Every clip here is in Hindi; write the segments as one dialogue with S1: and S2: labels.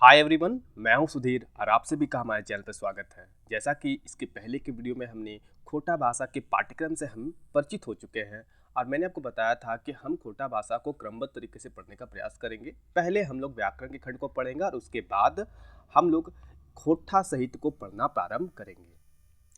S1: हाय एवरीवन, मैं हूं सुधीर और आप सभी का हमारे चैनल पर स्वागत है। जैसा कि इसके पहले के वीडियो में हमने खोटा भाषा के पाठ्यक्रम से हम परिचित हो चुके हैं और मैंने आपको बताया था कि हम खोटा भाषा को क्रमबद्ध तरीके से पढ़ने का प्रयास करेंगे। पहले हम लोग व्याकरण के खंड को पढ़ेंगे और उसके बाद हम लोग खोटा साहित्य को पढ़ना प्रारंभ करेंगे।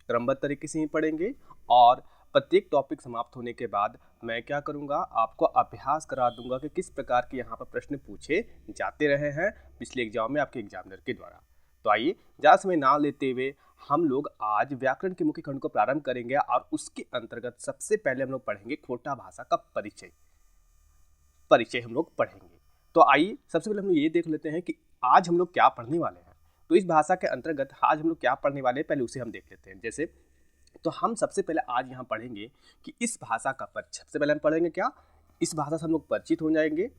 S1: क्रमबद्ध तरीके से ही पढ़ेंगे और प्रत्येक टॉपिक समाप्त होने के बाद मैं क्या करूंगा, आपको अभ्यास करा दूंगा कि किस प्रकार के यहाँ पर प्रश्न पूछे जाते रहे हैं पिछले एग्जाम में आपके एग्जामिनर के द्वारा। तो आइए ज़्यादा समय ना लेते हुए हम लोग आज व्याकरण के मुख्य खंड को प्रारंभ करेंगे और उसके अंतर्गत सबसे पहले हम लोग पढ़ेंगे खोटा भाषा का परिचय परिचय हम लोग पढ़ेंगे। तो आइए सबसे पहले हम लोग ये देख लेते हैं कि आज हम लोग क्या पढ़ने वाले हैं। तो इस भाषा के अंतर्गत आज हम लोग क्या पढ़ने वाले हैं, पहले उसे हम देख लेते हैं। जैसे तो हम सबसे पहले आज यहाँ पढ़ेंगे कि इस भाषा का परिचय। सबसे पहले हम पढ़ेंगे क्या, इस भाषा से हम लोग परिचित हो जाएंगे।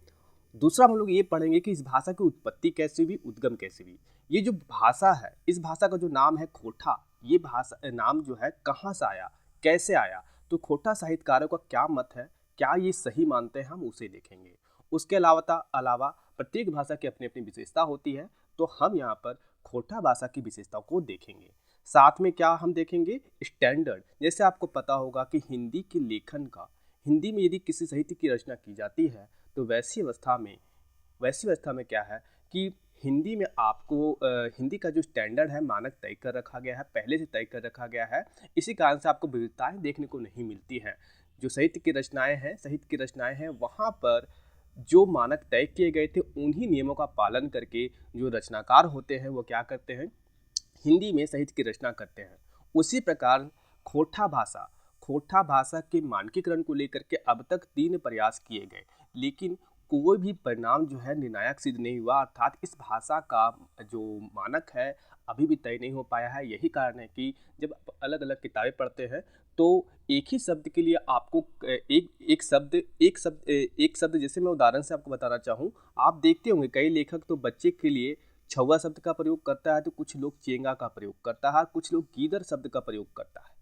S1: दूसरा हम लोग ये पढ़ेंगे कि इस भाषा की उत्पत्ति कैसे हुई, उद्गम कैसे हुई। ये जो भाषा है, इस भाषा का जो नाम है खोटा, ये भाषा नाम जो है कहाँ से आया, कैसे आया, तो खोटा साहित्यकारों का क्या मत है, क्या ये सही मानते हैं, हम उसे देखेंगे। उसके अलावा प्रत्येक भाषा की अपनी अपनी विशेषता होती है, तो हम यहाँ पर खोटा भाषा की विशेषताओं को देखेंगे। साथ में क्या हम देखेंगे, स्टैंडर्ड। जैसे आपको पता होगा कि हिंदी के लेखन का, हिंदी में यदि किसी साहित्य की रचना की जाती है तो वैसी अवस्था में क्या है कि हिंदी में आपको हिंदी का जो स्टैंडर्ड है, मानक तय कर रखा गया है, पहले से तय कर रखा गया है। इसी कारण से आपको विविधताएं देखने को नहीं मिलती हैं। जो साहित्य की रचनाएं हैं वहाँ पर जो मानक तय किए गए थे उन्हीं नियमों का पालन करके जो रचनाकार होते हैं वो क्या करते हैं, हिंदी में साहित्य की रचना करते हैं। उसी प्रकार खोटा भाषा के मानकीकरण को लेकर के अब तक 3 प्रयास किए गए, लेकिन कोई भी परिणाम जो है निर्णायक सिद्ध नहीं हुआ। अर्थात इस भाषा का जो मानक है अभी भी तय नहीं हो पाया है। यही कारण है कि जब आप अलग अलग किताबें पढ़ते हैं तो एक ही शब्द के लिए आपको एक शब्द जैसे मैं उदाहरण से आपको बताना चाहूँ, आप देखते होंगे कई लेखक तो बच्चे के लिए छुआ शब्द का प्रयोग करता है, तो कुछ लोग चेंगा का प्रयोग करता है, कुछ लोग गीदड़ शब्द का प्रयोग करता है।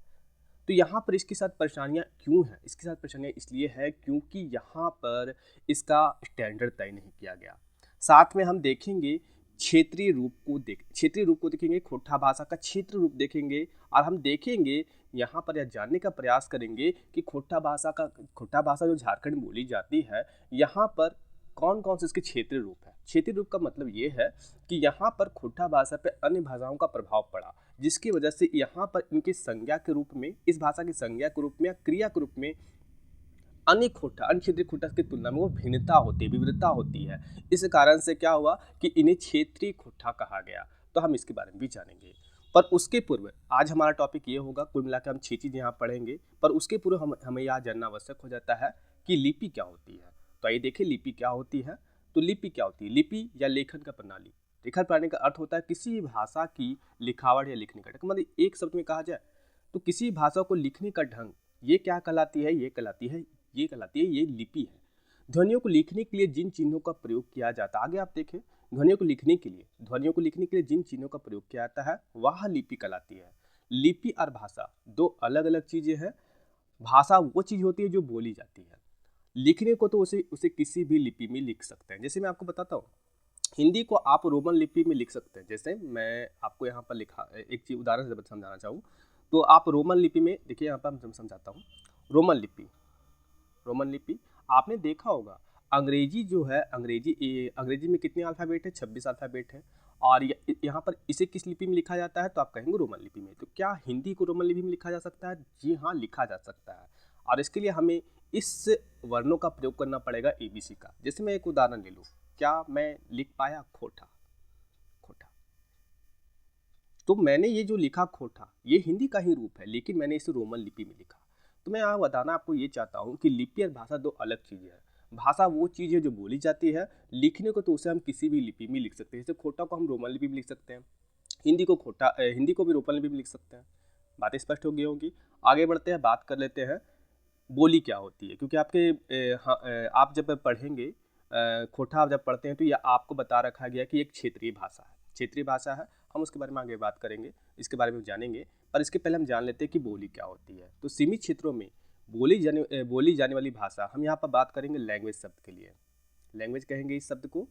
S1: तो यहाँ पर इसके साथ परेशानियाँ क्यों हैं? इसके साथ परेशानियाँ इसलिए है क्योंकि यहाँ पर इसका स्टैंडर्ड तय नहीं किया गया। साथ में हम देखेंगे क्षेत्रीय रूप को देखेंगे, खोटा भाषा का क्षेत्र रूप देखेंगे और हम देखेंगे यहाँ पर यह जानने का प्रयास करेंगे कि खोटा भाषा जो झारखंड में बोली जाती है, यहाँ पर कौन कौन से इसके क्षेत्रीय रूप है। क्षेत्रीय रूप का मतलब ये है कि यहाँ पर खोटा भाषा पे अन्य भाषाओं का प्रभाव पड़ा, जिसकी वजह से यहाँ पर इनकी संज्ञा के रूप में, इस भाषा की संज्ञा के रूप में या क्रिया के रूप में अन्य क्षेत्रीय खोटा की तुलना में वो विविधता होती है। इस कारण से क्या हुआ कि इन्हें क्षेत्रीय खोटा कहा गया। तो हम इसके बारे में भी जानेंगे, पर उसके पूर्व आज हमारा टॉपिक ये होगा, कुल मिलाकर हम 6 चीज़ यहाँ पढ़ेंगे, पर उसके पूर्व हमें यह जानना आवश्यक हो जाता है कि लिपि क्या होती है। तो आइए देखें लिपि क्या होती है। तो लिपि क्या होती है? लिपि या लेखन का प्रणाली। लेखन प्रणाली का अर्थ होता है किसी भी भाषा की लिखावट या लिखने का ढंग। मतलब एक शब्द में कहा जाए तो किसी भाषा को लिखने का ढंग, ये क्या कहलाती है? ये लिपि है। ध्वनियों को लिखने के लिए जिन चिन्हों का प्रयोग किया जाता है, आगे आप देखें, ध्वनियों को लिखने के लिए जिन चिन्हों का प्रयोग किया जाता है वह लिपि कहलाती है। लिपि और भाषा दो अलग अलग चीजें हैं। भाषा वो चीज होती है जो बोली जाती है। लिखने को तो उसे किसी भी लिपि में लिख सकते हैं। जैसे मैं आपको बताता हूँ, हिंदी को आप रोमन लिपि में लिख सकते हैं। जैसे मैं आपको यहाँ पर लिखा एक चीज उदाहरण से समझाना चाहूँ तो आप रोमन लिपि में देखिए, यहाँ पर मैं समझाता हूँ। रोमन लिपि आपने देखा होगा। अंग्रेजी जो है, अंग्रेजी में कितने अल्फ़ाबेट है? 26 अल्फ़ाबेट है। और यहाँ पर इसे किस लिपि में लिखा जाता है? तो आप कहेंगे रोमन लिपि में। तो क्या हिंदी को रोमन लिपि में लिखा जा सकता है? जी हाँ, लिखा जा सकता है। और इसके लिए हमें इस वर्णों का प्रयोग करना पड़ेगा, ABC का। जैसे मैं एक उदाहरण ले लूँ, क्या मैं लिख पाया खोटा? तो मैंने ये जो लिखा खोटा, ये हिंदी का ही रूप है, लेकिन मैंने इसे रोमन लिपि में लिखा। तो मैं यहाँ बताना आपको ये चाहता हूँ कि लिपि और भाषा दो अलग चीज़ें हैं। भाषा वो चीज़ है जो बोली जाती है, लिखने को तो उसे हम किसी भी लिपि में लिख सकते हैं। जैसे खोटा को हम रोमन लिपि में लिख सकते हैं, हिंदी को भी रोमन लिपि में लिख सकते हैं। बातें स्पष्ट हो गई होंगी। आगे बढ़ते हैं, बात कर लेते हैं बोली क्या होती है। क्योंकि आप जब पढ़ेंगे खोटा, आप जब पढ़ते हैं तो यह आपको बता रखा गया कि एक क्षेत्रीय भाषा है। हम उसके बारे में आगे बात करेंगे, इसके बारे में जानेंगे। पर इसके पहले हम जान लेते हैं कि बोली क्या होती है। तो सीमित क्षेत्रों में बोली जाने वाली भाषा, हम यहाँ पर बात करेंगे लैंग्वेज शब्द के लिए। लैंग्वेज कहेंगे इस शब्द को।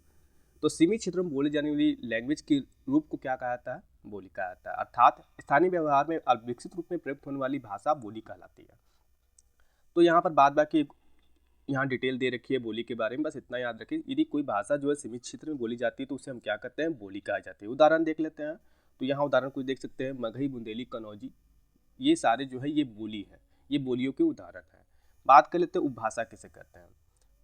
S1: तो सीमित क्षेत्रों में बोली जाने वाली लैंग्वेज के रूप को क्या कहा जाता है? बोली कहा जाता है। अर्थात स्थानीय व्यवहार में विकसित रूप में प्रयुक्त होने वाली भाषा बोली कहलाती है। तो यहाँ पर बाद बाकी यहाँ डिटेल दे रखी है बोली के बारे में, बस इतना याद रखिए। यदि कोई भाषा जो है सीमित क्षेत्र में बोली जाती है तो उसे हम क्या कहते हैं? बोली कहा जाती है। उदाहरण देख लेते हैं। तो यहाँ उदाहरण कुछ देख सकते हैं, मगही, बुंदेली, कनौजी, ये सारे जो है ये बोली है, ये बोलियों के उदाहरण है। बात कर लेते हैं उपभाषा किसे कहते हैं।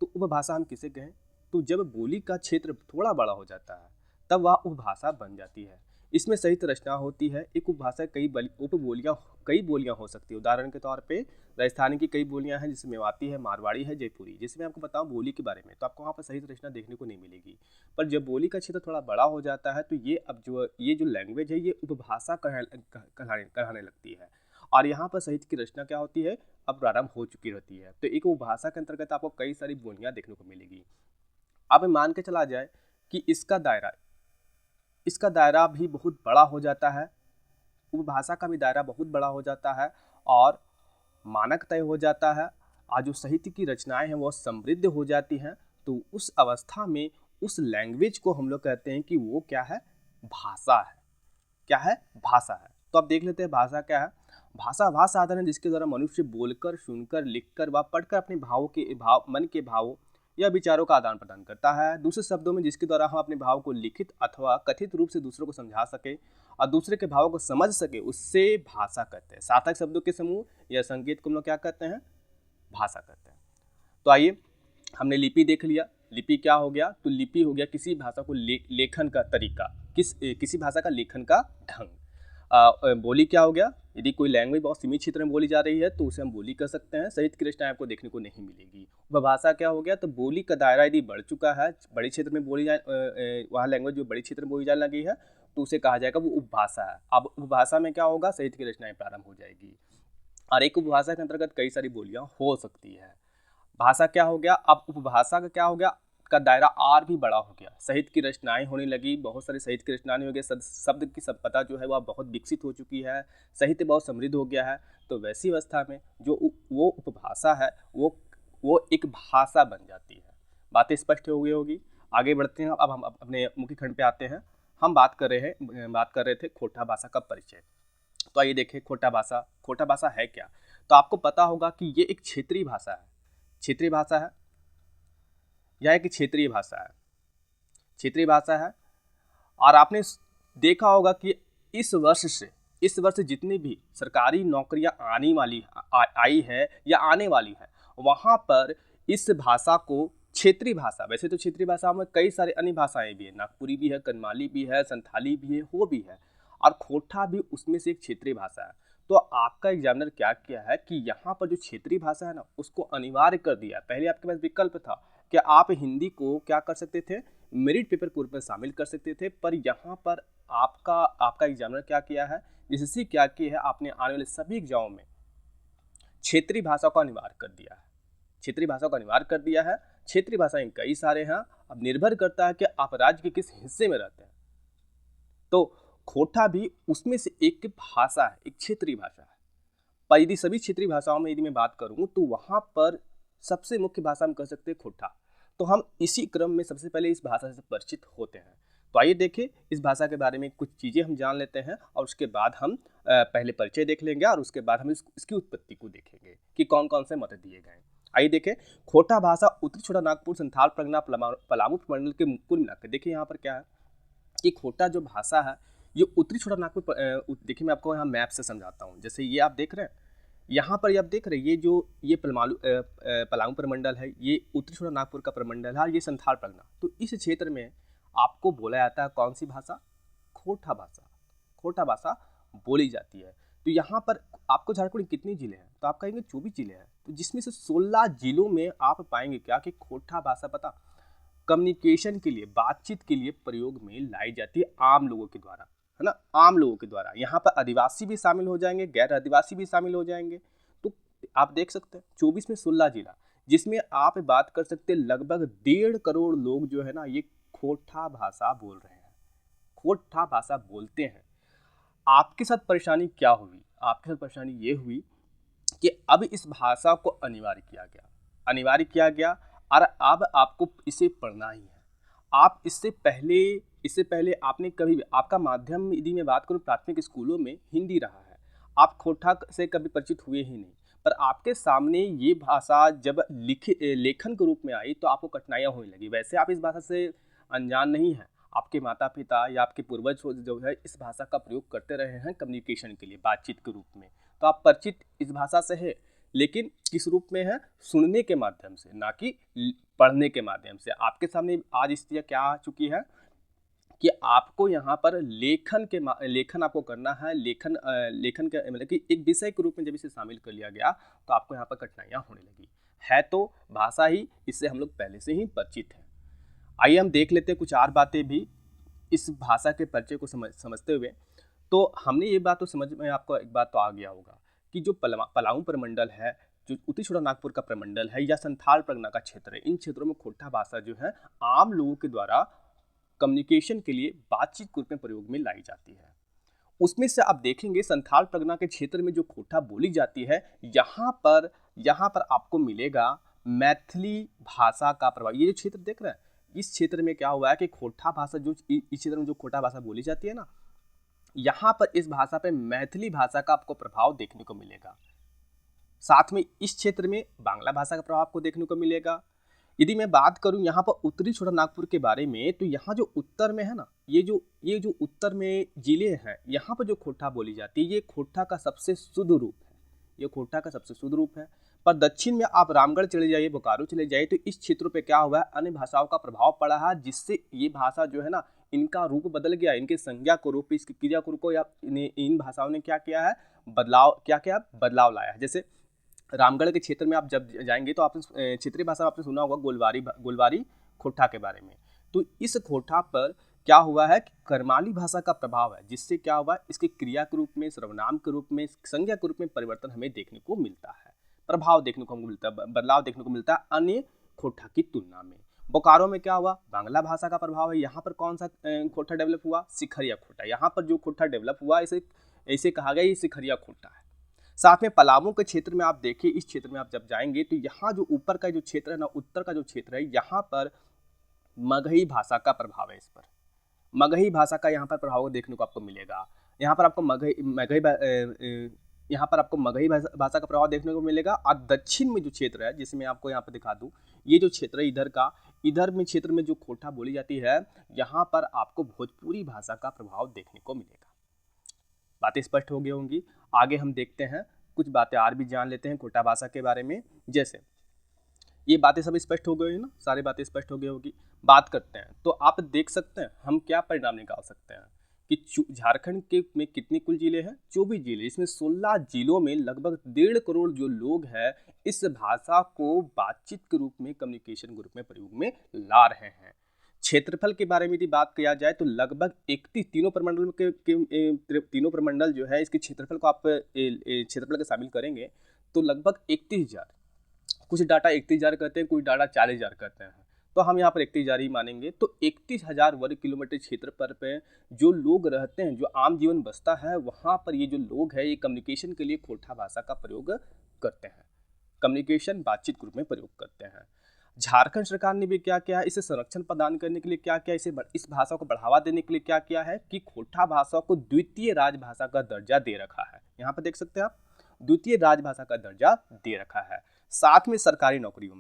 S1: तो उपभाषा हम किसे कहें? तो जब बोली का क्षेत्र थोड़ा बड़ा हो जाता है तब वह उपभाषा बन जाती है। इसमें सहित रचना होती है। एक उपभाषा कई बोलियां हो सकती है। उदाहरण के तौर पे राजस्थानी की कई बोलियां हैं, जिसमें मेवाती है, मारवाड़ी है, जयपुरी। जिसमें आपको बताऊं बोली के बारे में, तो आपको वहाँ पर सहित रचना देखने को नहीं मिलेगी। पर जब बोली का क्षेत्र थोड़ा बड़ा हो जाता है तो ये जो लैंग्वेज है ये उपभाषा कहलाने लगती है। और यहाँ पर साहित्य की रचना क्या होती है? अब प्रारंभ हो चुकी रहती है। तो एक उपभाषा के अंतर्गत आपको कई सारी बोलियां देखने को मिलेगी। अब मान के चला जाए कि इसका दायरा भी बहुत बड़ा हो जाता है, उपभाषा का भी दायरा बहुत बड़ा हो जाता है और मानक तय हो जाता है, और जो साहित्य की रचनाएं हैं वो समृद्ध हो जाती हैं। तो उस अवस्था में उस लैंग्वेज को हम लोग कहते हैं कि वो क्या है? भाषा है। क्या है? भाषा है। तो अब देख लेते हैं भाषा क्या है। भाषा वह साधन है जिसके द्वारा मनुष्य बोलकर, सुनकर, लिखकर व पढ़कर अपने मन के भावों या विचारों का आदान प्रदान करता है। दूसरे शब्दों में जिसके द्वारा हम अपने भाव को लिखित अथवा कथित रूप से दूसरों को समझा सके और दूसरे के भावों को समझ सके, उससे भाषा कहते हैं। सार्थक शब्दों के समूह या संकेत को हम लोग क्या कहते हैं? भाषा कहते हैं। तो आइए, हमने लिपि देख लिया। लिपि क्या हो गया? तो लिपि हो गया किसी भाषा को लेखन का तरीका, किसी भाषा का लेखन का ढंग। बोली क्या हो गया? यदि कोई लैंग्वेज बहुत सीमित क्षेत्र में बोली जा रही है तो उसे हम बोली कर सकते हैं। साहित्य की रचनाएं आपको देखने को नहीं मिलेगी। उपभाषा क्या हो गया? तो बोली का दायरा यदि बढ़ चुका है, बड़े क्षेत्र में बोली जाए, वह लैंग्वेज जो बड़े क्षेत्र में बोली जाने लगी है तो उसे कहा जाएगा वो उपभाषा है। अब उपभाषा में क्या होगा? साहित्य की रचनाएं प्रारंभ हो जाएगी। और एक उपभाषा के अंतर्गत कई सारी बोलियां हो सकती है। भाषा क्या हो गया? अब उपभाषा का क्या हो गया? का दायरा और भी बड़ा हो गया। साहित्य की रचनाएं होने लगी, बहुत सारी साहित्य की रचनाएं हो गई, शब्द की संपदा जो है वह बहुत विकसित हो चुकी है, साहित्य बहुत समृद्ध हो गया है। तो वैसी अवस्था में जो वो उपभाषा है वो एक भाषा बन जाती है। बातें स्पष्ट हो गई होगी। आगे बढ़ते हैं। अब हम अपने मुख्य खंड पे आते हैं। हम बात कर रहे थे खोटा भाषा का परिचय। तो आइए देखें खोटा भाषा है क्या। तो आपको पता होगा कि ये एक क्षेत्रीय भाषा है। क्षेत्रीय भाषा है, यह एक क्षेत्रीय भाषा है। और आपने देखा होगा कि इस वर्ष जितनी भी सरकारी नौकरियां आई है या आने वाली है, वहां पर इस भाषा को क्षेत्रीय भाषा, वैसे तो क्षेत्रीय भाषा में कई सारे अन्य भाषाएं भी है, नागपुरी भी है, कन्माली भी है, संथाली भी है, हो भी है, और खोटा भी उसमें से एक क्षेत्रीय भाषा है। तो आपका एग्जामिनर क्या किया है कि यहाँ पर जो क्षेत्रीय भाषा है ना उसको अनिवार्य कर दिया। पहले आपके पास विकल्प था कि आप हिंदी को क्या कर सकते थे? मेरिट पेपर कोर्स में शामिल कर सकते थे, पर यहाँ पर आपका एग्जामिनर क्या किया है? जिससे क्या किया है, आपने आने वाले सभी एग्जामों में क्षेत्रीय भाषा को अनिवार्य कर दिया है। क्षेत्रीय भाषाएं कई सारे हैं। अब निर्भर करता है कि आप राज्य के किस हिस्से में रहते हैं। तो खोटा भी उसमें से एक भाषा है, एक क्षेत्रीय भाषा है। पर यदि सभी क्षेत्रीय भाषाओं में यदि मैं बात करूं तो वहां पर सबसे मुख्य भाषा हम कह सकते हैं खोटा। तो हम इसी क्रम में सबसे पहले इस भाषा से परिचित होते हैं। तो आइए देखें इस भाषा के बारे में कुछ चीज़ें हम जान लेते हैं, और उसके बाद हम पहले परिचय देख लेंगे और उसके बाद हम इसकी उत्पत्ति को देखेंगे कि कौन कौन से मत दिए गए। आइए देखें, खोटा भाषा उत्तरी छोटानागपुर, संथाल परगना, पलामू मंडल के कुल मिलाकर, देखिए यहाँ पर क्या है कि खोटा जो भाषा है ये उत्तरी छोटानागपुर, देखिए मैं आपको यहाँ मैप से समझाता हूँ। जैसे ये आप देख रहे हैं, यहाँ पर ये आप देख रहे हैं, ये पलामू प्रमंडल है, ये उत्तरी छोटानागपुर का प्रमंडल है, और ये संथाल परगना। तो इस क्षेत्र में आपको बोला जाता है कौन सी भाषा? खोटा भाषा बोली जाती है। तो यहाँ पर आपको झारखंड में कितने जिले हैं? तो आप कहेंगे 24 जिले हैं। तो जिसमें से 16 जिलों में आप पाएंगे क्या कि खोटा भाषा पता कम्युनिकेशन के लिए, बातचीत के लिए प्रयोग में लाई जाती है आम लोगों के द्वारा, है ना, आम लोगों के द्वारा। यहाँ पर आदिवासी भी शामिल हो जाएंगे, गैर आदिवासी भी शामिल हो जाएंगे। तो आप देख सकते हैं 24 में 16 जिला, जिसमें आप बात कर सकते हैं लगभग 1.5 करोड़ लोग जो है ना ये खोटा भाषा बोल रहे हैं, खोटा भाषा बोलते हैं। आपके साथ परेशानी क्या हुई? आपके साथ परेशानी ये हुई कि अब इस भाषा को अनिवार्य किया गया और अब आपको इसे पढ़ना ही है। आप इससे पहले आपने कभी भी, आपका माध्यम यदि मैं बात करूँ प्राथमिक स्कूलों में हिंदी रहा है, आप खोटा से कभी परिचित हुए ही नहीं। पर आपके सामने ये भाषा जब लेखन के रूप में आई तो आपको कठिनाइयाँ होने लगी। वैसे आप इस भाषा से अनजान नहीं हैं, आपके माता पिता या आपके पूर्वज जो है इस भाषा का प्रयोग करते रहे हैं कम्युनिकेशन के लिए, बातचीत के रूप में, तो आप परिचित इस भाषा से है। लेकिन किस रूप में है? सुनने के माध्यम से, ना कि पढ़ने के माध्यम से। आपके सामने आज स्थिति क्या आ चुकी है कि आपको यहाँ पर लेखन आपको करना है। लेखन के मतलब कि एक विषय के रूप में जब इसे शामिल कर लिया गया तो आपको यहाँ पर कठिनाइयाँ होने लगी है। तो भाषा ही, इससे हम लोग पहले से ही परिचित हैं। आइए हम देख लेते हैं कुछ और बातें भी इस भाषा के परिचय को समझते हुए। तो हमने ये बात तो समझ में, आपको एक बात तो आ गया होगा कि जो पलामू प्रमंडल है, जो उत्तरी छोटानागपुर का प्रमंडल है या संथाल परगना का क्षेत्र है, इन क्षेत्रों में खोटा भाषा जो है आम लोगों के द्वारा कम्युनिकेशन के लिए बातचीत के रूप में प्रयोग में लाई जाती है। उसमें से आप देखेंगे संथाल परगना के क्षेत्र में जो खोटा बोली जाती है, यहाँ पर आपको मिलेगा मैथिली भाषा का प्रभाव। ये जो क्षेत्र देख रहे हैं, इस क्षेत्र में क्या हुआ है कि खोटा भाषा जो इस क्षेत्र में जो खोटा भाषा बोली जाती है ना, यहाँ पर इस भाषा पे मैथिली भाषा का आपको प्रभाव देखने को मिलेगा। साथ में इस क्षेत्र में बांग्ला भाषा का प्रभाव आपको देखने को मिलेगा। यदि मैं बात करूं यहाँ पर उत्तरी छोटानागपुर के बारे में, तो यहाँ जो उत्तर में है ना, ये जो उत्तर में जिले हैं, यहाँ पर जो खोटा बोली जाती है, ये खोटा का सबसे शुद्ध रूप है। ये खोटा का सबसे शुद्ध रूप है। पर दक्षिण में आप रामगढ़ चले जाइए, बोकारो चले जाइए, तो इस क्षेत्रों पे क्या हुआ है, अन्य भाषाओं का प्रभाव पड़ा है, जिससे ये भाषा जो है ना, इनका रूप बदल गया। इनके संज्ञा को रूप, इसकी क्रिया को रूप, या इन भाषाओं ने क्या किया है, बदलाव लाया है। जैसे रामगढ़ के क्षेत्र में आप जब जाएंगे तो आपने क्षेत्रीय भाषा में आपने सुना होगा गोलवारी खोटा के बारे में। तो इस खोटा पर क्या हुआ है कि करमाली भाषा का प्रभाव है, जिससे क्या हुआ, इसकी क्रिया के रूप में, सर्वनाम के रूप में, संज्ञा के रूप में परिवर्तन हमें देखने को मिलता है, प्रभाव देखने को मिलता है, बदलाव देखने को मिलता है अन्य खोटा की तुलना में। बोकारो में क्या हुआ, बांग्ला भाषा का प्रभाव है। यहाँ पर कौन सा खोटा डेवलप हुआ, सिखरिया खोटा। यहाँ पर जो खोटा डेवलप हुआ, इसे कहा गया ये सिखरिया खोटा है। साथ में पलामू के क्षेत्र में आप देखिए, इस क्षेत्र में आप जब जाएंगे तो यहाँ जो ऊपर का जो क्षेत्र है ना, उत्तर का जो क्षेत्र है, यहाँ पर मगही भाषा का प्रभाव है। इस पर मगही भाषा का यहाँ पर प्रभाव देखने को आपको मिलेगा। यहाँ पर आपको मगही भाषा का प्रभाव देखने को मिलेगा। और दक्षिण में जो क्षेत्र है, जिसमें आपको यहाँ पर दिखा दूँ, ये जो क्षेत्र है इधर में क्षेत्र में जो खोटा बोली जाती है, यहाँ पर आपको भोजपुरी भाषा का प्रभाव देखने को मिलेगा। बातें स्पष्ट हो गई होंगी। आगे हम देखते हैं, कुछ बातें और भी जान लेते हैं खोटा भाषा के बारे में। जैसे ये बातें सब स्पष्ट हो गई ना, सारी बातें स्पष्ट हो गई होगी। बात करते हैं तो आप देख सकते हैं हम क्या परिणाम निकाल सकते हैं कि झारखंड के में कितने कुल जिले हैं, 24 जिले। इसमें 16 जिलों में लगभग 1.5 करोड़ जो लोग हैं इस भाषा को बातचीत के रूप में, कम्युनिकेशन के रूप में प्रयोग में ला रहे हैं। क्षेत्रफल के बारे में यदि बात किया जाए तो लगभग 31 तीनों प्रमंडल जो है, इसके क्षेत्रफल को आप क्षेत्रफल के शामिल करेंगे तो लगभग 31,000, कुछ डाटा 31,000 कहते हैं, कुछ डाटा 40,000 कहते हैं, तो हम यहाँ पर 31,000 ही मानेंगे। तो 31,000 वर्ग किलोमीटर क्षेत्रफल पे जो लोग रहते हैं, जो आम जीवन बसता है, वहाँ पर ये जो लोग हैं, ये कम्युनिकेशन के लिए खोटा भाषा का प्रयोग करते हैं, कम्युनिकेशन बातचीत के रूप में प्रयोग करते हैं। झारखंड सरकार ने भी क्या किया है, इसे संरक्षण प्रदान करने के लिए क्या किया, इस भाषा को बढ़ावा देने के लिए क्या किया है कि खोटा भाषा को द्वितीय राजभाषा का दर्जा दे रखा है। यहाँ पर देख सकते हैं आप, द्वितीय राजभाषा का दर्जा दे रखा है। साथ में सरकारी नौकरियों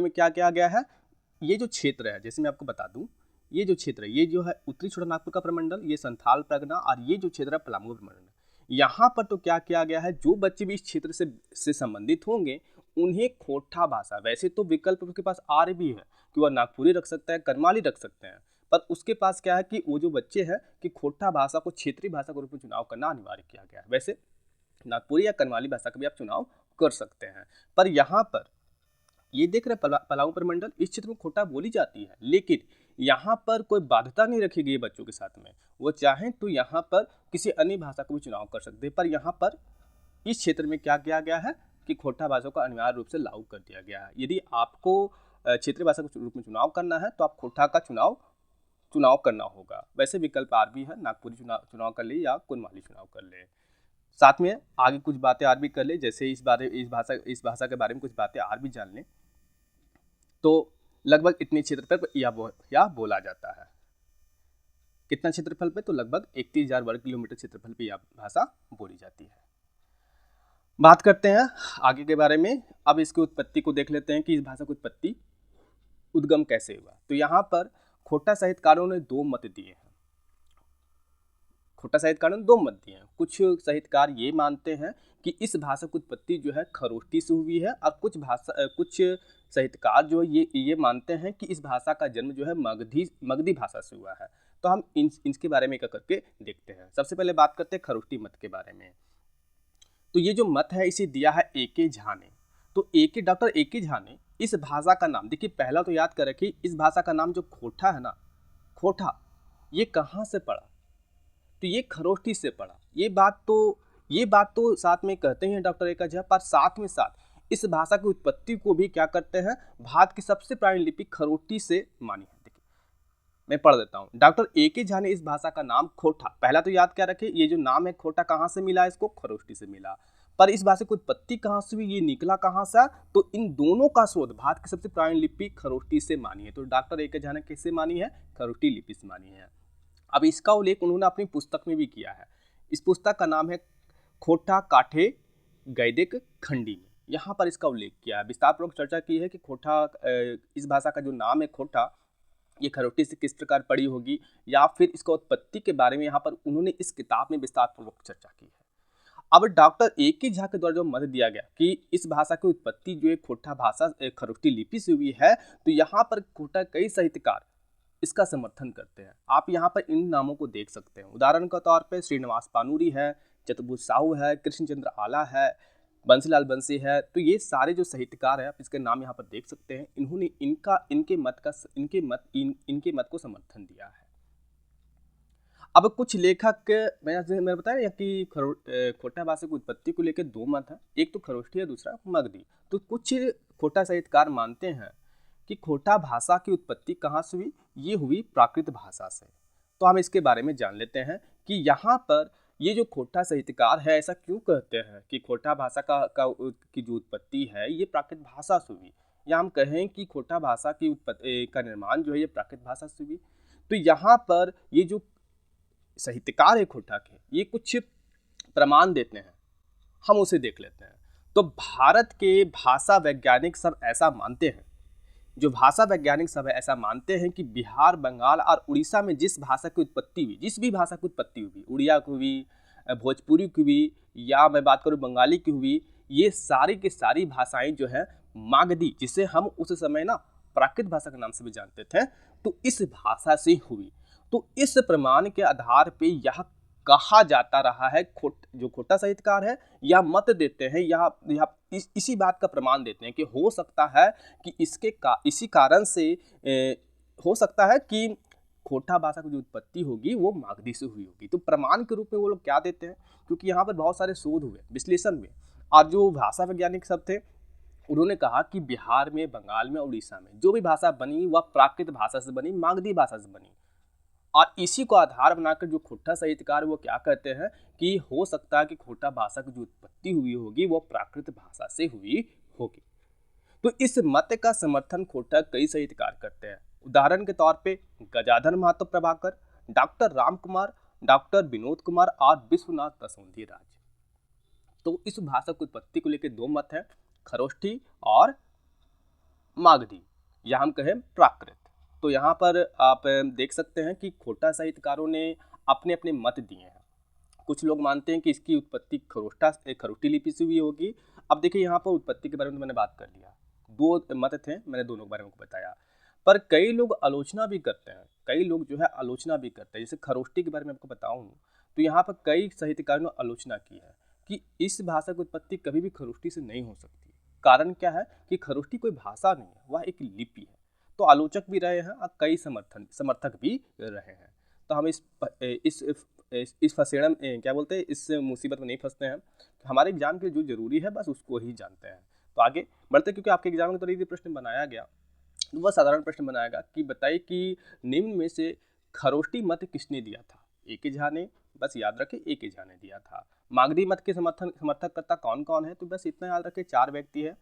S1: में क्या किया गया है, ये जो क्षेत्र है, जैसे मैं आपको बता दूं, ये जो क्षेत्र है, ये जो है उत्तरी छोटानागपुर का प्रमंडल, ये संथाल परगना, और ये जो क्षेत्र है पलामू प्रमंडल, यहाँ पर तो क्या किया गया है, जो बच्चे भी इस क्षेत्र से संबंधित होंगे उन्हें खोटा भाषा, वैसे तो विकल्प उसके पास आर भी है कि वह नागपुरी रख सकता है, करमाली रख सकते हैं, पर उसके पास क्या है कि वो जो बच्चे हैं कि खोटा भाषा को क्षेत्रीय भाषा के रूप में चुनाव करना अनिवार्य किया गया है। वैसे नागपुरी या करमाली भाषा का भी आप चुनाव कर सकते हैं, पर यहाँ पर ये देख रहे पलामू प्रमंडल, इस क्षेत्र में खोटा बोली जाती है, लेकिन यहाँ पर कोई बाध्यता नहीं रखी गई बच्चों के साथ में, वो चाहें तो यहाँ पर किसी अन्य भाषा को भी चुनाव कर सकते हैं। पर यहाँ पर इस क्षेत्र में क्या किया गया है कि खोटा भाषा को अनिवार्य रूप से लागू कर दिया गया है। यदि आपको क्षेत्रीय भाषा के रूप में चुनाव करना है तो आप खोटा का चुनाव करना होगा। वैसे विकल्प आर भी है, नागपुरी चुनाव कर ले या कुनमाली चुनाव कर ले। साथ में आगे कुछ बातें और भी कर ले, जैसे इस भाषा के बारे में कुछ बातें और भी जान लें। तो लगभग इतने क्षेत्रफल पर या बोला जाता है। कितना क्षेत्रफल पे? तो लगभग 31,000 वर्ग किलोमीटर क्षेत्रफल पे यह भाषा बोली जाती है। बात करते हैं आगे के बारे में। अब इसकी उत्पत्ति को देख लेते हैं कि इस भाषा की उत्पत्ति उद्गम कैसे हुआ। तो यहाँ पर खोटा साहित्यकारों ने दो मत दिए हैं। खोटा साहित्यकारों ने दो मत दिए हैं। कुछ साहित्यकार ये मानते हैं कि इस भाषा की उत्पत्ति जो है खरोष्टी से हुई है, और कुछ साहित्यकार जो ये मानते हैं कि इस भाषा का जन्म जो है मगधी भाषा से हुआ है। तो हम इनके बारे में एक करके देखते हैं। सबसे पहले बात करते हैं खरोष्टी मत के बारे में। तो ये जो मत है इसे दिया है ए.के. झा ने। तो डॉक्टर ए.के. झा ने इस भाषा का नाम, देखिए पहला तो याद कर रखिए, इस भाषा का नाम जो खोटा है ना, खोटा, ये कहाँ से पड़ा? तो ये खरोष्टी से पड़ा। ये बात तो साथ में कहते हैं डॉक्टर ए.के. झा, पर साथ में साथ इस भाषा की उत्पत्ति को भी क्या करते हैं, भारत की सबसे पुरानी लिपि खरोष्टी से मानी है। देखिए मैं पढ़ देता हूँ। Doctor A K. झा ने इस भाषा का नाम खोटा, पहला तो याद क्या रखे, ये जो नाम है खोटा कहाँ से मिला? इसको खरोष्टी से मिला। पर इस भाषा की उत्पत्ति कहाँ से हुई, ये निकला कहाँ से? तो इन दोनों का शोध भारत की सबसे पुरानी लिपि खरोष्टी से मानी है। तो डॉक्टर ए.के. झा ने किससे मानी है? खरोष्टी लिपि से मानी है। अब इसका उल्लेख उन्होंने अपनी पुस्तक में भी किया है। इस पुस्तक का नाम है खोटा काठे गैदिक खंडी में। यहाँ पर इसका उल्लेख किया है, विस्तार पूर्वक चर्चा की है कि खोटा, इस भाषा का जो नाम है खोटा, ये खरोष्टी से किस प्रकार पड़ी होगी, या फिर इसका उत्पत्ति के बारे में यहाँ पर उन्होंने इस किताब में विस्तार पूर्वक चर्चा की है। अब डॉक्टर ए.के. झा के द्वारा जो मत दिया गया कि इस भाषा की उत्पत्ति जो है खोटा भाषा खरोष्टी लिपि से हुई है, तो यहाँ पर खोटा कई साहित्यकार इसका समर्थन करते हैं। आप यहाँ पर इन नामों को देख सकते हैं। उदाहरण के तौर पे श्रीनिवास पानूरी है, चतुर्भुज साहू है, कृष्णचंद्र आला है, बंसीलाल बंसी है। तो ये सारे जो साहित्यकार हैं, आप इसके नाम यहाँ पर देख सकते हैं। इन्होंने इनके मत को समर्थन दिया है। अब कुछ लेखक, मैंने बताया कि खोटा भाषा की उत्पत्ति को लेकर दो मत है, एक तो खरोष्टी है, दूसरा मगधी। तो कुछ खोटा साहित्यकार मानते हैं कि खोटा भाषा की उत्पत्ति कहाँ से हुई, ये हुई प्राकृत भाषा से। तो हम इसके बारे में जान लेते हैं कि यहाँ पर ये जो खोटा साहित्यकार है ऐसा क्यों कहते हैं कि खोटा भाषा की जो उत्पत्ति है ये प्राकृत भाषा से हुई, या हम कहें कि खोटा भाषा की उत्पत्ति का निर्माण जो है ये प्राकृत भाषा से हुई। तो यहाँ पर ये जो साहित्यकार है खोटा के, ये कुछ प्रमाण देते हैं, हम उसे देख लेते हैं। तो भारत के भाषा वैज्ञानिक सब ऐसा मानते हैं, जो भाषा वैज्ञानिक सब है ऐसा मानते हैं कि बिहार, बंगाल और उड़ीसा में जिस भाषा की उत्पत्ति हुई, जिस भी भाषा की उत्पत्ति हुई, उड़िया की हुई, भोजपुरी की हुई, या मैं बात करूँ बंगाली की हुई, ये सारी की सारी भाषाएं जो है मागधी, जिसे हम उस समय ना प्राकृत भाषा के नाम से भी जानते थे, तो इस भाषा से हुई। तो इस प्रमाण के आधार पे यह कहा जाता रहा है, जो खोटा साहित्यकार है यह मत देते हैं, इसी बात का प्रमाण देते हैं कि हो सकता है कि इसी कारण से हो सकता है कि खोटा भाषा की जो उत्पत्ति होगी वो मागधी से हुई होगी। तो प्रमाण के रूप में वो लोग क्या देते हैं, क्योंकि यहाँ पर बहुत सारे शोध हुए, विश्लेषण हुए, और जो भाषा वैज्ञानिक सब थे उन्होंने कहा कि बिहार में, बंगाल में, उड़ीसा में जो भी भाषा बनी वह प्राकृत भाषा से बनी, मागधी भाषा से बनी। और इसी को आधार बनाकर जो खोटा साहित्यकार वो क्या कहते हैं कि हो सकता है कि खोटा भाषा की जो उत्पत्ति हुई होगी वो प्राकृत भाषा से हुई होगी। तो इस मत का समर्थन खोटा कई साहित्यकार करते हैं। उदाहरण के तौर पे गजाधर महतो प्रभाकर, डॉक्टर राम कुमार, डॉक्टर विनोद कुमार और विश्वनाथ कसोंधी राज। तो इस भाषा की उत्पत्ति को लेकर दो मत है, खरोष्ठी और मागधी, या हम कहें प्राकृत। तो यहाँ पर आप देख सकते हैं कि खोटा साहित्यकारों ने अपने अपने मत दिए हैं। कुछ लोग मानते हैं कि इसकी उत्पत्ति खरोष्टी लिपि से हुई होगी। अब देखिए यहाँ पर उत्पत्ति के बारे में तो मैंने बात कर लिया, दो मत थे, मैंने दोनों के बारे में बताया। पर कई लोग आलोचना भी करते हैं, कई लोग जो है आलोचना भी करते हैं। जैसे खरोष्टी के बारे में आपको बताऊँ तो यहाँ पर कई साहित्यकारों ने आलोचना की है कि इस भाषा की उत्पत्ति कभी भी खरोष्टी से नहीं हो सकती। कारण क्या है कि खरोष्टी कोई भाषा नहीं है, वह एक लिपि है। तो आलोचक भी रहे हैं और कई समर्थक भी रहे हैं। तो हम इस फसेड़म क्या बोलते हैं, इस मुसीबत में नहीं फंसते हैं। हमारे एग्जाम के जो जरूरी है बस उसको ही जानते हैं। तो आगे बढ़ते, क्योंकि आपके एग्जाम में तो यदि प्रश्न बनाया गया तो वह साधारण प्रश्न बनाएगा कि बताइए कि निम्न में से खरोष्टी मत किसने दिया था। ए.के. झा ने, बस याद रखें ए.के. झा ने दिया था। मागधी मत के समर्थककर्ता कौन कौन है, तो बस इतना याद रखें, 4 व्यक्ति है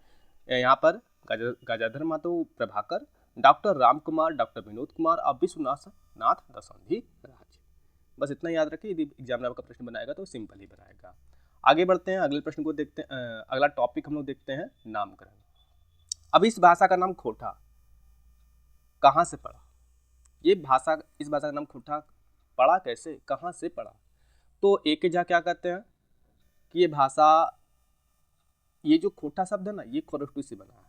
S1: यहाँ पर, गजाधर महतो प्रभाकर, डॉक्टर राम कुमार, डॉक्टर विनोद कुमार और विश्वनाथ नाथ दसौंधी राज। बस इतना याद रखिए, यदि एग्जाम में आपका प्रश्न बनाएगा तो सिंपल ही बनाएगा। आगे बढ़ते हैं, अगले प्रश्न को देखते हैं। अगला टॉपिक हम लोग देखते हैं नामकरण। अब इस भाषा का नाम खोटा कहाँ से पड़ा? इस भाषा का नाम खोटा पड़ा कैसे, कहाँ से पड़ा? तो एक झा क्या कहते हैं कि ये जो खोटा शब्द है ना, ये खरोष्टी से बना है।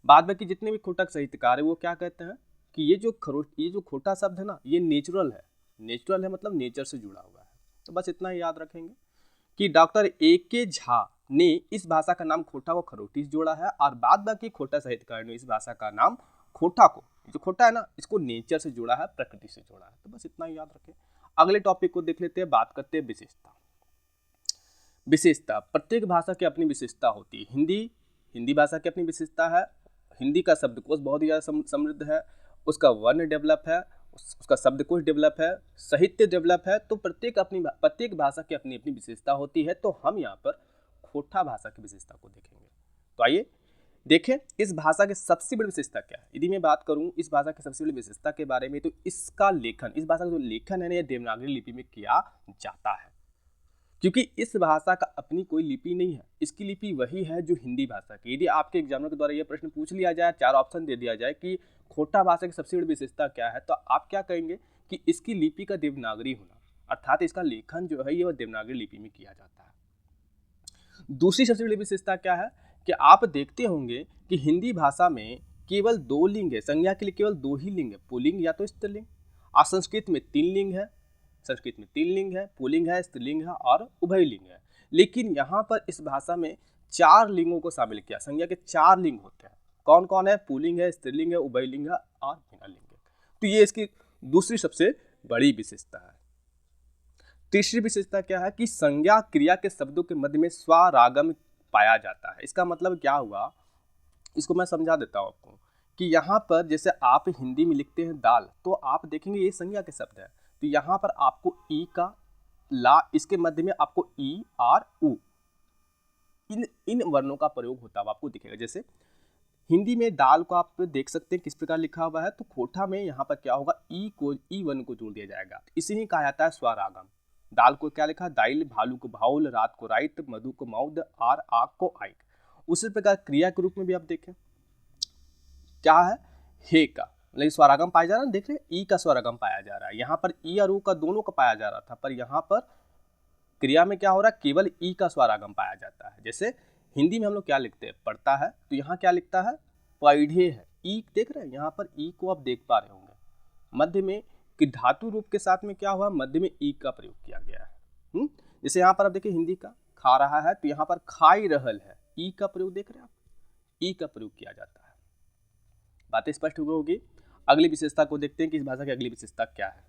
S1: बाद में कि जितने भी खोटक साहित्यकार है वो क्या कहते हैं कि ये जो खोटा शब्द है ना, ये नेचुरल है, मतलब नेचर से जुड़ा हुआ है। तो बस इतना ही याद रखेंगे कि डॉक्टर ए.के. झा ने इस भाषा का नाम खोटा को खरोटी से जोड़ा है, और बाद बाकी खोटा साहित्यकार ने इस भाषा का नाम खोटा को, जो खोटा है ना, इसको नेचर से जोड़ा है, प्रकृति से जोड़ा है। तो बस इतना ही याद रखें। अगले टॉपिक को देख लेते हैं, बात करते हैं विशेषता। प्रत्येक भाषा की अपनी विशेषता होती है। हिंदी भाषा की अपनी विशेषता है। हिंदी का शब्दकोश बहुत ही ज़्यादा समृद्ध है, उसका वर्ण डेवलप है, उसका शब्दकोश डेवलप है, साहित्य डेवलप है। तो प्रत्येक भाषा की अपनी अपनी विशेषता होती है। तो हम यहाँ पर खोटा भाषा की विशेषता को देखेंगे। तो आइए देखें इस भाषा की सबसे बड़ी विशेषता क्या है। यदि मैं बात करूँ इस भाषा की सबसे बड़ी विशेषता के बारे में, तो इसका लेखन, इस भाषा का जो लेखन है ना, यह देवनागरी लिपि में किया जाता है। क्योंकि इस भाषा का अपनी कोई लिपि नहीं है, इसकी लिपि वही है जो हिंदी भाषा की। यदि आपके एग्जामिनर के द्वारा यह प्रश्न पूछ लिया जाए, 4 ऑप्शन दे दिया जाए कि खोटा भाषा की सबसे बड़ी विशेषता क्या है, तो आप क्या कहेंगे कि इसकी लिपि का देवनागरी होना, अर्थात इसका लेखन जो है ये देवनागरी लिपि में किया जाता है। दूसरी सबसे बड़ी विशेषता क्या है कि आप देखते होंगे कि हिंदी भाषा में केवल 2 लिंग है, संज्ञा के लिए केवल 2 ही लिंग है, पुल्लिंग या तो स्त्रीलिंग। और संस्कृत में 3 लिंग है, पुल्लिंग है, स्त्रीलिंग है और उभयलिंग है। लेकिन यहाँ पर इस भाषा में 4 लिंगों को शामिल किया। संज्ञा के 4 लिंग होते हैं। कौन कौन है? पुल्लिंग है, स्त्रीलिंग है, उभयलिंग है और भिन्नलिंग है। तो ये इसकी दूसरी सबसे बड़ी विशेषता है। तीसरी विशेषता क्या है कि संज्ञा क्रिया के शब्दों के मध्य में स्वरागम पाया जाता है। इसका मतलब क्या हुआ, इसको मैं समझा देता हूँ आपको कि यहाँ पर जैसे आप हिंदी में लिखते हैं दाल, तो आप देखेंगे ये संज्ञा के शब्द है। तो यहाँ पर आपको ई का ला, इसके मध्य में आपको ई आर उ, इन वर्णों का प्रयोग होता हुआ आपको दिखेगा। जैसे हिंदी में दाल को आप देख सकते हैं किस प्रकार लिखा हुआ है, तो खोटा में यहाँ पर क्या होगा, ई वर्ण को जोड़ दिया जाएगा। इसे ही कहा जाता है स्वरागम। दाल को क्या लिखा, दाइल, भालू को भाउल, रात को राइत, मधु को मौद, आर आग को आइक। उसी प्रकार क्रिया के रूप में भी आप देखें क्या है, हे का, लेकिन स्वरागम पाया जा रहा है, देख रहे हैं ई का स्वरागम पाया जा रहा है। यहाँ पर ई और ऊ का दोनों का पाया जा रहा था, पर यहाँ पर क्रिया में क्या हो रहा है, केवल ई का स्वरागम पाया जाता है। जैसे हिंदी में हम लोग क्या लिखते हैं, पढ़ता है, तो यहाँ क्या लिखता है, पढ़े है, ई देख रहे हैं, यहाँ पर ई को आप देख पा रहे होंगे। मध्य में कि धातु रूप के साथ में क्या हुआ, मध्य में ई का प्रयोग किया गया है। जैसे यहाँ पर आप देखिए हिंदी का खा रहा है, तो यहाँ पर खाई रहल है, ई का प्रयोग देख रहे हैं आप, ई का प्रयोग किया जाता है। बातें स्पष्ट हो गई होगी। अगली विशेषता को देखते हैं कि इस भाषा की अगली विशेषता क्या है।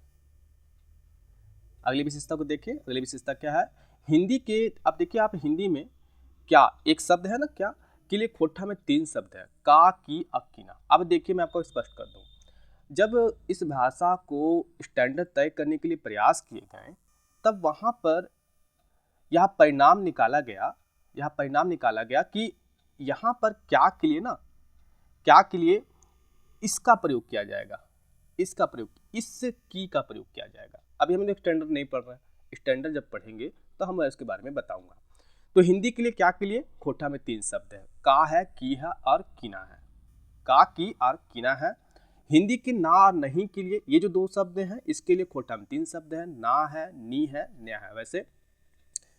S1: अगली विशेषता को देखिए, अगली विशेषता क्या है हिंदी के। अब देखिए आप हिंदी में क्या एक शब्द है ना, क्या के लिए खोटा में 3 शब्द है, का, की, अकिना। अब देखिए मैं आपको स्पष्ट कर दूं, जब इस भाषा को स्टैंडर्ड तय करने के लिए प्रयास किए गए, तब वहां पर यह परिणाम निकाला गया कि यहाँ पर क्या के लिए ना, क्या के लिए इसका प्रयोग किया जाएगा, इसका प्रयोग, इस की का प्रयोग किया जाएगा। अभी हम लोग स्टैंडर्ड नहीं पढ़ रहे हैं, स्टैंडर्ड जब पढ़ेंगे तो हम इसके बारे में बताऊंगा। तो हिंदी के लिए क्या के लिए खोटा में 3 शब्द है, का है, की है और किना है। का, की और किना है। हिंदी के ना और नहीं के लिए ये जो 2 शब्द हैं, इसके लिए खोटा में 3 शब्द है, ना है, नी है, न्या है। वैसे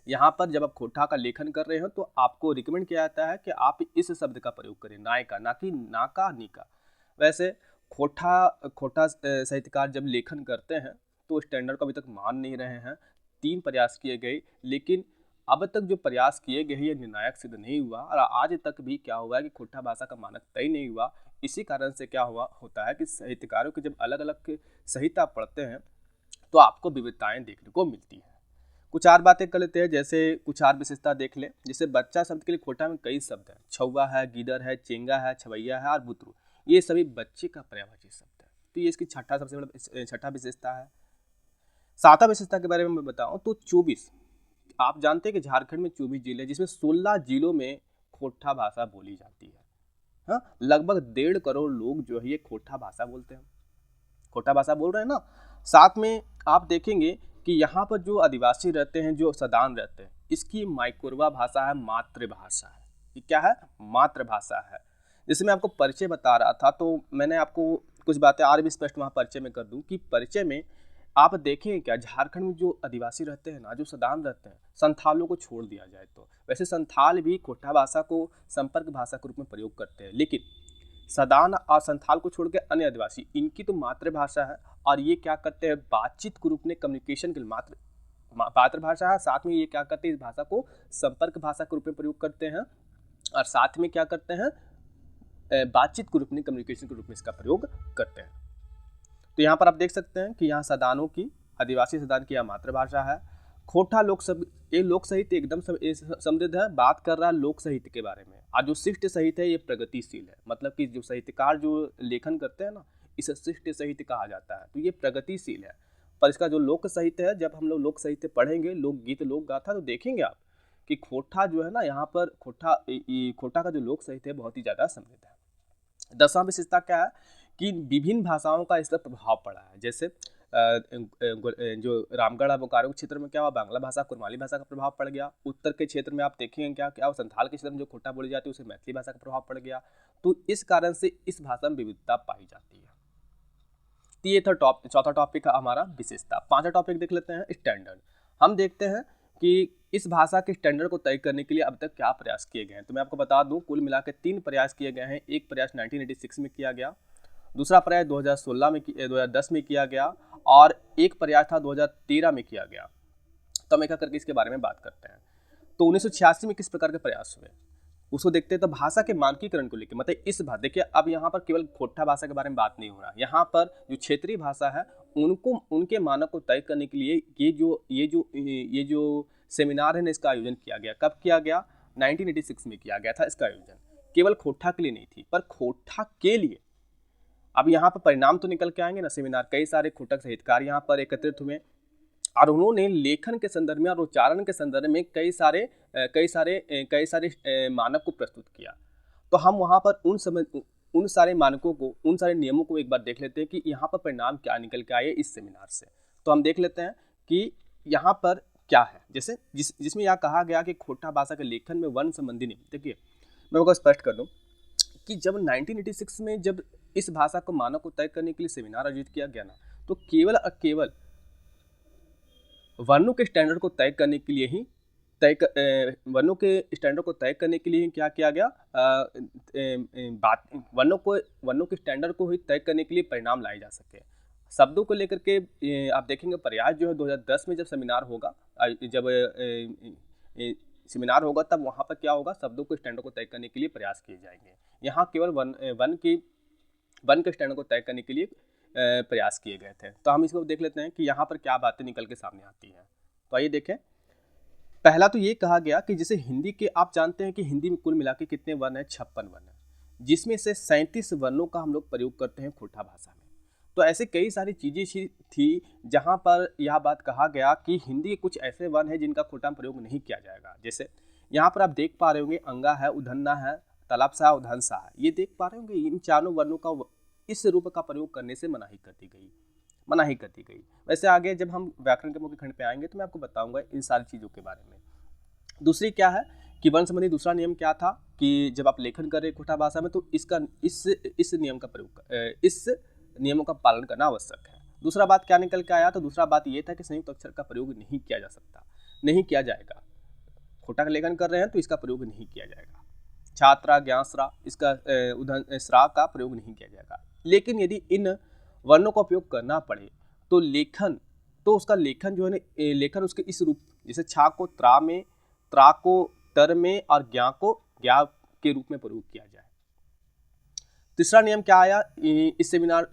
S1: यहाँ पर जब आप खोटा का लेखन कर रहे हो तो आपको रिकमेंड किया जाता है कि आप इस शब्द का प्रयोग करें, नाय का, ना कि ना का, नी का। वैसे खोटा साहित्यकार जब लेखन करते हैं तो स्टैंडर्ड को अभी तक मान नहीं रहे हैं। 3 प्रयास किए गए, लेकिन अब तक जो प्रयास किए गए ये निर्णायक सिद्ध नहीं हुआ, और आज तक भी क्या हुआ है कि खोटा भाषा का मानक तय नहीं हुआ। इसी कारण से क्या होता है कि साहित्यकारों के जब अलग अलग संहिता पढ़ते हैं तो आपको विविधताएं देखने को मिलती हैं। कुछ और बातें कर लेते हैं, जैसे कुछ और विशेषता देख लें। जैसे बच्चा शब्द के लिए खोटा में कई शब्द हैं, छौवा है, गीदड़ है, चेंगा है, छवैया है और बुतरू, ये सभी बच्चे का पर्यायवाची शब्द है। तो ये इसकी छठा विशेषता है। 7वां विशेषता के बारे में मैं बताऊं तो 24, आप जानते हैं कि झारखंड में 24 जिले हैं, जिसमें 16 जिलों में खोटा भाषा बोली जाती है। हाँ, लगभग 1.5 करोड़ लोग जो है ये खोटा भाषा बोलते हैं, खोटा भाषा बोल रहे हैं ना। साथ में आप देखेंगे कि यहाँ पर जो आदिवासी रहते हैं, जो सदान रहते हैं, इसकी माइकोरवा भाषा है, मातृभाषा है। ये क्या है? मातृभाषा है। जैसे मैं आपको परिचय बता रहा था, तो मैंने आपको कुछ बातें और भी स्पष्ट वहाँ परिचय में कर दूं कि परिचय में आप देखें क्या, झारखंड में जो आदिवासी रहते हैं ना, जो सदान रहते हैं, संथालों को छोड़ दिया जाए तो वैसे संथाल भी खोटा भाषा को संपर्क भाषा के रूप में प्रयोग करते हैं, लेकिन सदान और संथाल को छोड़ के अन्य आदिवासी, इनकी तो मातृभाषा है और ये क्या करते हैं, बातचीत के रूप में, कम्युनिकेशन के लिए मातृभाषा है। साथ में ये क्या करते हैं, इस भाषा को संपर्क भाषा के रूप में प्रयोग करते हैं और साथ में क्या करते हैं, बातचीत के रूप में, कम्युनिकेशन के रूप में इसका प्रयोग करते हैं। तो यहाँ पर आप देख सकते हैं कि यहाँ सदानों की, आदिवासी सदान की यह मातृभाषा है। खोटा ये लोक साहित्य एकदम समृद्ध है। बात कर रहा है लोक साहित्य के बारे में। और जो शिष्ट साहित्य है ये प्रगतिशील है, मतलब कि जो साहित्यकार जो लेखन करते हैं ना, इसे शिष्ट साहित्य कहा जाता है, तो ये प्रगतिशील है। पर इसका जो लोक साहित्य है, जब हम लोग लोक साहित्य पढ़ेंगे, लोकगीत लोक गाथा, तो देखेंगे आप कि खोटा जो है ना, यहाँ पर खोटा का जो लोक साहित्य है बहुत ही ज़्यादा समृद्ध है। 10वां विशेषता क्या है कि विभिन्न भाषाओं का इस पर प्रभाव पड़ा है। जैसे जो रामगढ़ बोकारो क्षेत्र में क्या हुआ, बांग्ला भाषा, कुरमाली भाषा का प्रभाव पड़ गया। उत्तर के क्षेत्र में आप देखेंगे क्या क्या, संथाल के क्षेत्र में जो खोटा बोली जाती है उसे मैथिली भाषा का प्रभाव पड़ गया। तो इस कारण से इस भाषा में विविधता पाई जाती है। तो ये था चौथा टॉपिक का हमारा विशेषता। 5वां टॉपिक देख लेते हैं, स्टैंडर्ड। हम देखते हैं कि इस भाषा के स्टैंडर्ड को तय करने के लिए अब तक क्या प्रयास किए गए हैं। तो मैं आपको बता दूं, कुल मिलाकर 3 प्रयास किए गए हैं। एक प्रयास 1986 में किया गया, दूसरा प्रयास 2010 में किया गया और एक प्रयास था 2013 में किया गया। तो हम एक करके इसके बारे में बात करते हैं। तो 1986 में किस प्रकार के प्रयास हुए उसको देखते हैं। तो भाषा के मानकीकरण को लेकर, मतलब देखिए, अब यहाँ पर केवल खोटा भाषा के बारे में बात नहीं हो रहा, यहाँ पर जो क्षेत्रीय भाषा है उनके मानक को तय करने के लिए ये जो सेमिनार है ना, इसका आयोजन किया गया। कब किया गया? 1986 में किया गया था इसका आयोजन। केवल खोटा के लिए नहीं थी, पर खोटा के लिए अब यहाँ पर परिणाम तो निकल के आएंगे ना। सेमिनार, कई सारे खोटक साहित्यकार यहाँ पर एकत्रित हुए और उन्होंने लेखन के संदर्भ में और उच्चारण के संदर्भ में कई सारे मानक को प्रस्तुत किया। तो हम वहाँ पर उन सारे मानकों को, उन सारे नियमों को एक बार देख लेते हैं कि यहाँ पर परिणाम क्या निकल के आए इस सेमिनार से। तो हम देख लेते हैं कि यहाँ पर क्या है। जैसे जिसमें यह कहा गया कि खोटा भाषा के लेखन में वर्ण संबंधी नियम। देखिए, मैं आपको स्पष्ट कर दूं कि जब 1986 में जब इस भाषा को मानक को तय करने के लिए सेमिनार आयोजित किया गया ना, तो केवल वर्णों के स्टैंडर्ड को तय करने के लिए ही क्या किया गया, वर्णों के स्टैंडर्ड को ही तय करने के लिए परिणाम लाए जा सके। शब्दों को लेकर के आप देखेंगे प्रयास जो है 2010 में जब सेमिनार होगा, तब वहाँ पर क्या होगा, शब्दों के स्टैंडर्ड को तय करने के लिए प्रयास किए जाएंगे। यहाँ केवल वन के स्टैंडर्ड को तय करने के लिए प्रयास किए गए थे। तो हम इसको देख लेते हैं कि यहाँ पर क्या बातें निकल के सामने आती हैं। तो आइए देखें। पहला तो ये कहा गया कि जैसे हिंदी के, आप जानते हैं कि हिंदी में कुल मिला के कितने वर्ण हैं, 56 वर्ण हैं, जिसमें से 37 वर्णों का हम लोग प्रयोग करते हैं खोटा भाषा में। तो ऐसे कई सारी चीज़ें थी जहाँ पर यह बात कहा गया कि हिंदी के कुछ ऐसे वर्ण हैं जिनका खोटा प्रयोग नहीं किया जाएगा। जैसे यहाँ पर आप देख पा रहे होंगे, अंगा है, उधन्ना है, तलाबसा है, उधनसा है। ये देख पा रहे होंगे, इन चारों वर्णों का इस रूप का प्रयोग करने से मनाही कर दी गई। वैसे आगे जब हम व्याकरण के मुख्य खंड पे आएंगे तो मैं आपको बताऊंगा इन सारी चीज़ों के बारे में। दूसरी क्या है कि वर्ण संबंधी दूसरा नियम क्या था कि जब आप लेखन कर रहे खोटा भाषा में, तो इस नियमों का पालन करना आवश्यक है। दूसरा बात क्या निकल के आया, तो दूसरा बात ये था कि संयुक्त अक्षर का प्रयोग नहीं किया जाएगा। खोटा का लेखन कर रहे हैं तो इसका प्रयोग नहीं किया जाएगा। छात्रा, ज्ञासरा, इसका स्रा का प्रयोग नहीं किया जाएगा। लेकिन यदि इन वर्णों का उपयोग करना पड़े तो उसका लेखन जो है ना, लेखन उसके इस रूप, जैसे छा को त्रा में, त्रा को टर में और ज्ञा को ज्ञा के रूप में प्रयोग किया जाए। तीसरा नियम क्या आया इस सेमिनार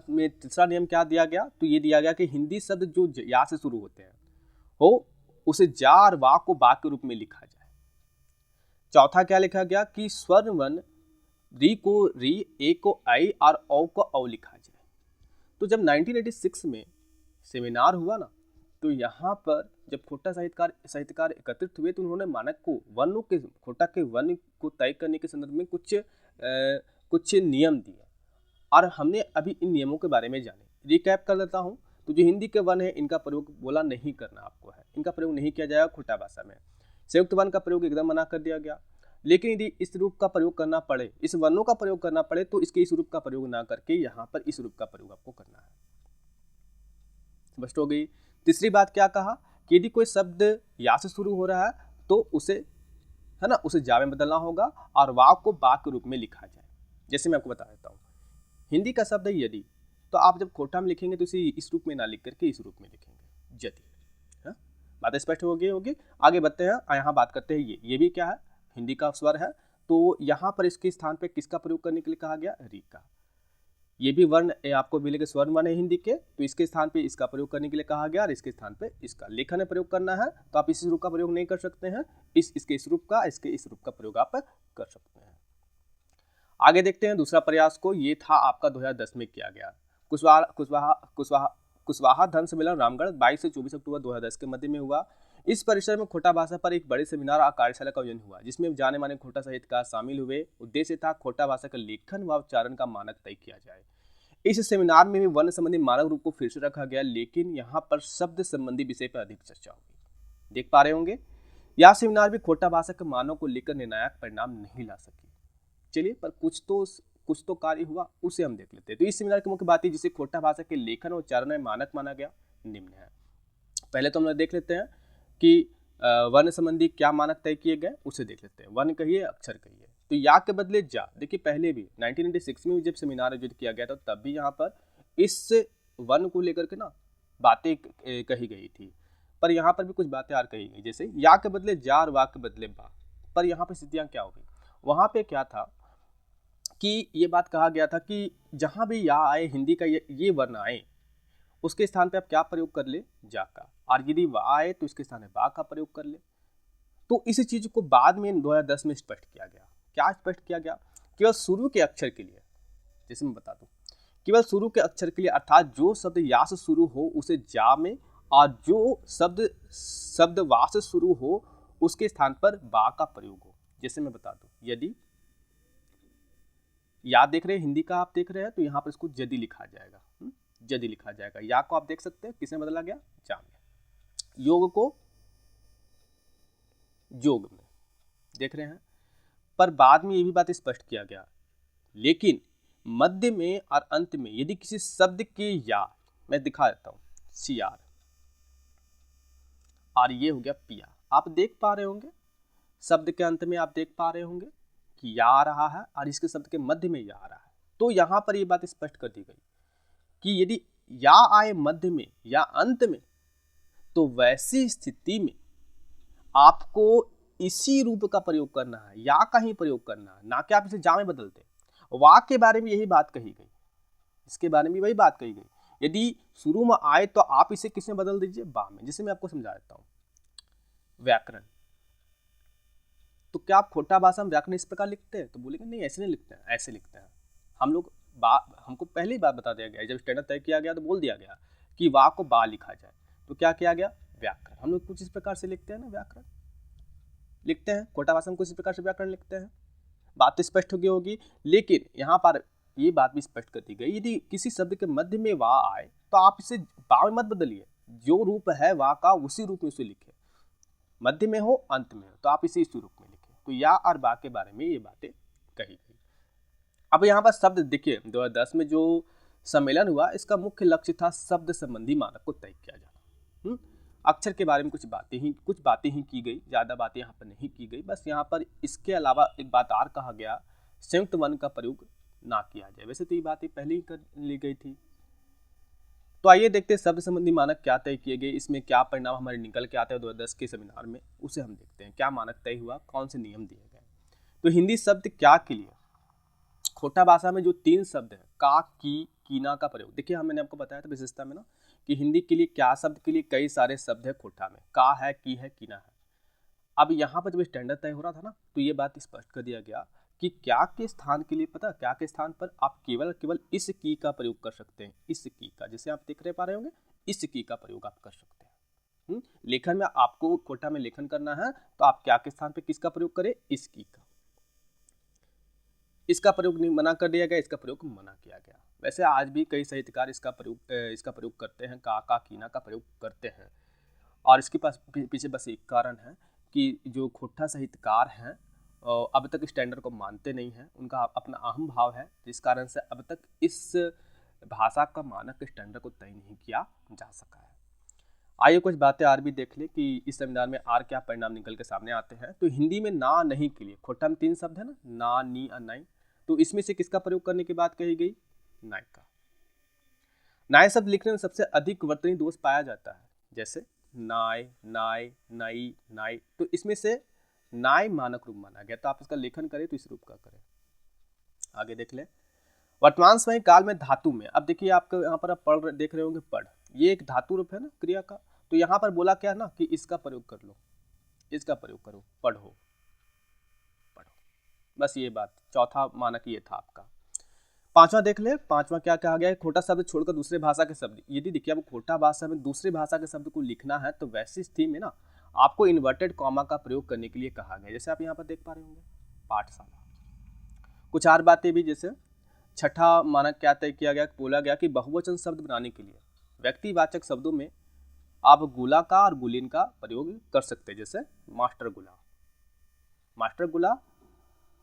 S1: में? तीसरा नियम क्या दिया गया, तो ये दिया गया कि हिंदी शब्द जो या से शुरू होते हैं उसे जा और वा को बा के रूप में लिखा जाए। चौथा क्या लिखा गया कि स्वर्ण वर्ण री को री, ए को आई और औ को औ लिखा जाए। तो जब 1986 में सेमिनार हुआ ना, तो यहाँ पर जब खोटा साहित्यकार एकत्रित हुए तो उन्होंने मानक को खोटा के वर्ण को तय करने के संदर्भ में कुछ कुछ नियम दिए और हमने अभी इन नियमों के बारे में जाने। रिकैप कर लेता हूँ। तो जो हिंदी के वर्ण है इनका प्रयोग बोला नहीं करना आपको है, इनका प्रयोग नहीं किया जाएगा खोटा भाषा में। संयुक्त वर्ण का प्रयोग एकदम मना कर दिया गया। लेकिन यदि इस रूप का प्रयोग करना पड़े, इस वर्णों का प्रयोग करना पड़े, तो इसके इस रूप का प्रयोग ना करके यहाँ पर इस रूप का प्रयोग आपको करना है। स्पष्ट हो गई। तीसरी बात क्या कहा कि यदि कोई शब्द या से शुरू हो रहा है तो उसे, है ना, उसे जा में बदलना होगा और वाव को बा के रूप में लिखा जाए। जैसे मैं आपको बता देता हूँ, हिंदी का शब्द है यदि, तो आप जब खोटा में लिखेंगे तो इसे इस रूप में ना लिख करके इस रूप में लिखेंगे, यदि। हाँ, बात स्पष्ट हो गई होगी। आगे बढ़ते हैं, यहाँ बात करते हैं ये भी क्या है, हिंदी का स्वर है। तो यहाँ पर इसके स्थान पे किसका प्रयोग करने के लिए कहा गया, री का। ये भी वर्ण आपको मिलेगा, स्वर्ण वर्ण है हिंदी के, तो इसके स्थान पे इसका प्रयोग करने के लिए कहा गया और इसके स्थान पे इसका। लेखन में प्रयोग करना है तो आप इस रूप का प्रयोग नहीं कर सकते हैं, इसके इस रूप का, इसके इस रूप का प्रयोग आप कर सकते हैं। आगे देखते हैं दूसरा प्रयास को। ये था आपका 2010 में किया गया कुशवाहा धर्म सम्मेलन रामगढ़ 22 से 24 अक्टूबर 2010 के मध्य में हुआ। इस परिसर में खोटा भाषा पर एक बड़े सेमिनार और कार्यशाला का आयोजन हुआ, जिसमें जाने माने खोटा साहित्यकार शामिल हुए। उद्देश्य था खोटा भाषा का लेखन व उच्चारण का मानक तय किया जाए। इस सेमिनार में भी वर्ण संबंधी मानक रूप को फिर से रखा गया, लेकिन यहाँ पर शब्द संबंधी विषय पर अधिक चर्चा होगी। देख पा रहे होंगे, यह सेमिनार भी खोटा भाषा के मानों को लेकर निर्णायक परिणाम नहीं ला सकी। चलिए, पर कुछ तो कार्य हुआ, उसे हम देख लेते हैं। तो इस सेमिनार की मुख्य बात है जिसे खोटा भाषा के लेखन और उच्चारण में मानक माना गया, निम्न है। पहले तो हम देख लेते हैं कि वर्ण संबंधी क्या मानक तय किए गए, उसे देख लेते हैं। वर्ण कहिए, अक्षर कहिए। तो या के बदले जा। देखिए, पहले भी 1996 में जब सेमिनार आयोजित किया गया था तब भी यहाँ पर इस वर्ण को लेकर के ना बातें कही गई थी, पर यहाँ पर भी कुछ बातें और कही गई, जैसे या के बदले जा और वा के बदले बा। पर यहाँ पर स्थितियाँ क्या हो गई, वहाँ पे क्या था कि ये बात कहा गया था कि जहाँ भी या आए, हिंदी का ये वर्ण आए, उसके स्थान पे आप क्या प्रयोग कर ले, जा का। और यदि वा आए तो इसके स्थान पे बा का प्रयोग कर ले। तो इसी चीज को बाद में 2010 में स्पष्ट किया गया। क्या स्पष्ट किया गया, केवल शुरू के अक्षर के लिए, जैसे मैं बता दूं, केवल शुरू के अक्षर के लिए, अर्थात जो शब्द या से शुरू हो उसे जा में, और जो शब्द वा से शुरू हो उसके स्थान पर बा का प्रयोग हो। जैसे मैं बता दूं, यदि या देख रहे हैं, हिंदी का आप देख रहे हैं, तो यहाँ पर इसको यदि लिखा जाएगा, यदि लिखा जाएगा। या को आप देख सकते हैं किसमें बदला गया, जा में। योग को योग में, देख रहे हैं। पर बाद में ये भी बात स्पष्ट किया गया, लेकिन मध्य में और अंत में यदि किसी शब्द के या, मैं दिखा देता हूं, सियार, और ये हो गया पिया। आप देख पा रहे होंगे शब्द के अंत में, आप देख पा रहे होंगे कि या आ रहा है और इसके शब्द के मध्य में या आ रहा है। तो यहां पर ये बात स्पष्ट कर दी गई कि यदि या आए मध्य में या अंत में, तो वैसी स्थिति में आपको इसी रूप का प्रयोग करना है, या का ही प्रयोग करना है, ना कि आप इसे जा में बदलते। वाक के बारे में यही बात कही गई, इसके बारे में वही बात कही गई। यदि शुरू में आए तो आप इसे किसमें बदल दीजिए, बा में। जैसे मैं आपको समझा देता हूं, व्याकरण। तो क्या आप खोटा भाषा में व्याकरण इस प्रकार लिखते हैं, तो बोलेंगे नहीं, ऐसे नहीं लिखते हैं, ऐसे लिखते हैं हम लोग। हमको पहले ही बात बता दिया गया, जब स्टैंडर्ड तय किया गया तो बोल दिया गया कि वा को बा लिखा जाए। तो क्या किया गया, व्याकरण। हम लोग कुछ इस प्रकार से लिखते हैं ना, व्याकरण लिखते हैं, खोटा भाषा में कुछ इस प्रकार से व्याकरण लिखते हैं। बात तो स्पष्ट हो गई होगी। लेकिन यहाँ पर ये बात भी स्पष्ट कर दी गई, यदि किसी शब्द के मध्य में वा आए तो आप इसे बा में मत बदलिए, जो रूप है वा का उसी रूप में उसे लिखे। मध्य में हो, अंत में हो, तो आप इसे इसी रूप में लिखे। तो या और बा के बारे में ये बातें कही गई। अब यहाँ पर शब्द देखिए, 2010 में जो सम्मेलन हुआ, इसका मुख्य लक्ष्य था शब्द संबंधी मानक को तय किया जाना। अक्षर के बारे में कुछ बातें ही की गई, ज़्यादा बातें यहाँ पर नहीं की गई। बस यहाँ पर इसके अलावा एक बात और कहा गया, संयुक्त वर्ण का प्रयोग ना किया जाए। वैसे तो ये बातें पहले ही कर ली गई थी। तो आइए देखते हैं शब्द संबंधी मानक क्या तय किए गए, इसमें क्या परिणाम हमारे निकल के आते हैं 2010 के सेमिनार में, उसे हम देखते हैं। क्या मानक तय हुआ, कौन से नियम दिए गए। तो हिंदी शब्द क्या के लिए, खोटा भाषा में जो 3 शब्द है, का, की, कीना का प्रयोग। देखिए, मैंने आपको बताया था विशेषता में ना कि हिंदी के लिए क्या शब्द के लिए कई सारे शब्द है खोटा में, का है, की है, कीना है। अब यहाँ पर जब स्टैंडर्ड तय हो रहा था ना, तो ये बात स्पष्ट कर दिया गया कि क्या के स्थान के लिए, पता क्या के स्थान पर आप केवल इस की का प्रयोग कर सकते हैं। इस की का, जैसे आप देख रहे पा रहे होंगे, इस की का प्रयोग आप कर सकते हैं। लेखन में आपको खोटा में लेखन करना है तो आप क्या के स्थान पर किसका प्रयोग करें, इस की का। इसका प्रयोग नहीं मना कर दिया गया, इसका प्रयोग मना किया गया। वैसे आज भी कई साहित्यकार इसका प्रयोग करते हैं, का कीना का प्रयोग करते हैं। और इसके पास पीछे बस एक कारण है कि जो खोटा साहित्यकार हैं अब तक स्टैंडर्ड को मानते नहीं हैं, उनका अपना अहम भाव है, जिस कारण से अब तक इस भाषा का मानक स्टैंडर्ड को तय नहीं किया जा सका है। आइए कुछ बातें और भी देख ले कि इस संविधान में और क्या परिणाम निकल के सामने आते हैं। तो हिंदी में ना नहीं के लिए खोटा में 3 शब्द है ना, नी और नाई। तो इसमें से किसका प्रयोग करने की बात कही गई? नाई का। नाय शब्द लिखने में सबसे अधिक वर्तनी दोष पाया जाता है, जैसे नाय, नाय, नई, नाई। तो इसमें से नाय मानक रूप माना गया, तो आप इसका लेखन करें तो इस रूप का करें। आगे देख लें, वर्तमान समय काल में धातु में, अब देखिए आपको यहाँ पर आप देख रहे होंगे पढ़, ये एक धातु रूप है ना क्रिया का। तो यहाँ पर बोला क्या ना कि इसका प्रयोग कर लो, इसका प्रयोग करो, पढ़ो, पढ़ो, बस ये बात। चौथा मानक ये था आपका। 5वां देख ले, 5वां क्या कहा गया है? खोटा शब्द छोड़कर दूसरे भाषा के शब्द। यदि देखिए आपको खोटा भाषा में दूसरी भाषा के शब्द को लिखना है तो वैसी स्थिति में ना आपको इन्वर्टेड कॉमा का प्रयोग करने के लिए कहा गया, जैसे आप यहाँ पर देख पा रहे होंगे पाठशाला। कुछ और बातें भी, जैसे छठा मानक क्या तय किया गया, बोला गया कि बहुवचन शब्द बनाने के लिए व्यक्तिवाचक शब्दों में आप गुला का और गुलीन का प्रयोग कर सकते हैं, जैसे मास्टर गुला। मास्टर गुला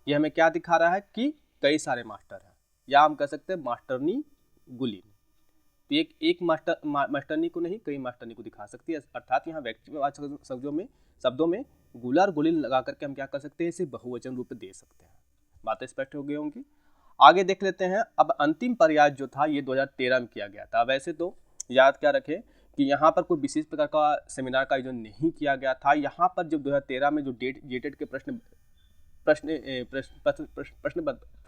S1: ये हमें क्या दिखा रहा है कि कई सारे मास्टर हैं, या हम कह सकते हैं मास्टरनी गुलीन। तो एक मास्टरनी को नहीं, कई मास्टरनी को दिखा सकती है, अर्थात यहाँ व्यक्तिवाचक शब्दों में गुला और गुलीन लगा करके हम क्या कर सकते हैं, इसे बहुवचन रूप दे सकते हैं। बातें स्पष्ट हो गई होंगी। आगे देख लेते हैं। अब अंतिम प्रयास जो था ये 2013 में किया गया था। वैसे तो याद क्या रखें कि यहाँ पर कोई विशेष प्रकार का सेमिनार का आयोजन नहीं किया गया था। यहाँ पर जब 2013 में जो जेटेड के प्रश्न